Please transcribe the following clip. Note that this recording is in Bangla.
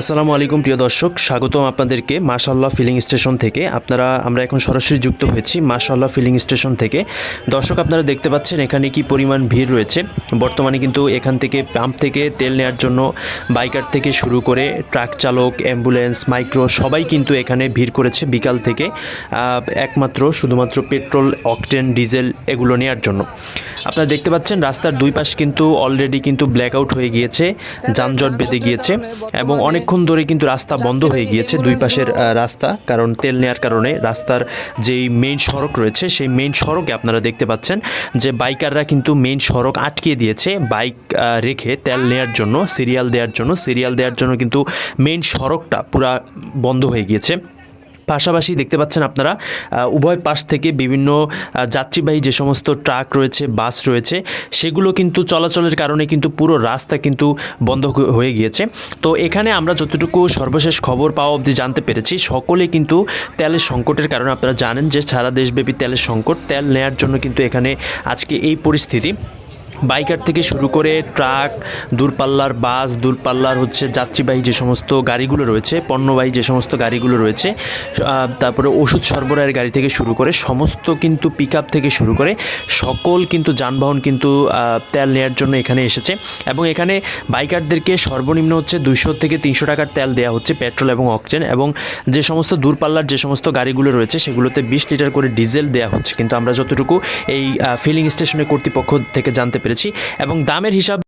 আসসালামু আলাইকুম প্রিয় দর্শক, স্বাগতম আপনাদেরকে মাশাআল্লাহ ফিলিং স্টেশন থেকে। আমরা এখন সরাসরি যুক্ত হয়েছি মাশাআল্লাহ ফিলিং স্টেশন থেকে। দর্শক, আপনারা দেখতে পাচ্ছেন এখানে কি পরিমাণ ভিড় রয়েছে। বর্তমানে কিন্তু এখান থেকে পাম্প থেকে তেল নেওয়ার জন্য বাইকার থেকে শুরু করে ট্রাক চালক, অ্যাম্বুলেন্স, মাইক্রো সবাই কিন্তু এখানে ভিড় করেছে বিকাল থেকে, একমাত্র শুধুমাত্র পেট্রোল, অকটেন, ডিজেল এগুলো নেওয়ার জন্য। আপনারা দেখতে পাচ্ছেন রাস্তার দুই পাশ কিন্তু অলরেডি কিন্তু ব্ল্যাকআউট হয়ে গিয়েছে, যানজট বেঁধে গিয়েছে এবং অনেকক্ষণ ধরে কিন্তু রাস্তা বন্ধ হয়ে গিয়েছে দুই পাশের রাস্তা, কারণ তেল নেওয়ার কারণে রাস্তার যেই মেইন সড়ক রয়েছে সেই মেইন সড়কে আপনারা দেখতে পাচ্ছেন যে বাইকাররা কিন্তু মেইন সড়ক আটকিয়ে দিয়েছে বাইক রেখে তেল নেওয়ার জন্য, সিরিয়াল দেওয়ার জন্য কিন্তু মেইন সড়কটা পুরা বন্ধ হয়ে গিয়েছে। পাশাপাশি দেখতে পাচ্ছেন আপনারা উভয় পাশ থেকে বিভিন্ন যাত্রীবাহী যে সমস্ত ট্রাক রয়েছে, বাস রয়েছে, সেগুলো কিন্তু চলাচলের কারণে কিন্তু পুরো রাস্তা কিন্তু বন্ধ হয়ে গিয়েছে। তো এখানে আমরা যতটুকু সর্বশেষ খবর পাওয়া অবধি জানতে পেরেছি, সকলে কিন্তু তেলের সংকটের কারণে, আপনারা জানেন যে সারা দেশব্যাপী তেলের সংকট, তেল নেয়ার জন্য কিন্তু এখানে আজকে এই পরিস্থিতি। বাইকার থেকে শুরু করে ট্রাক, দূরপাল্লার বাস, দূরপাল্লার যাত্রীবাহী যে সমস্ত গাড়িগুলো রয়েছে, পণ্যবাহী যে সমস্ত গাড়িগুলো রয়েছে, তারপরে ওষুধ সরবরাহের গাড়ি থেকে শুরু করে সমস্ত কিন্তু পিকআপ থেকে শুরু করে সকল কিন্তু যানবাহন কিন্তু তেল নেওয়ার জন্য এখানে এসেছে। এবং এখানে বাইকারদেরকে সর্বনিম্ন 200 থেকে 300 টাকার তেল দেওয়া হচ্ছে, পেট্রোল এবং অকটেন, এবং যে সমস্ত দূরপাল্লার যে সমস্ত গাড়িগুলো রয়েছে সেগুলোতে 20 লিটার করে ডিজেল দেওয়া হচ্ছে। কিন্তু আমরা যতটুকু এই ফিলিং স্টেশনের কর্তৃপক্ষ থেকে জানতে পেরেছি এবং দামের হিসাব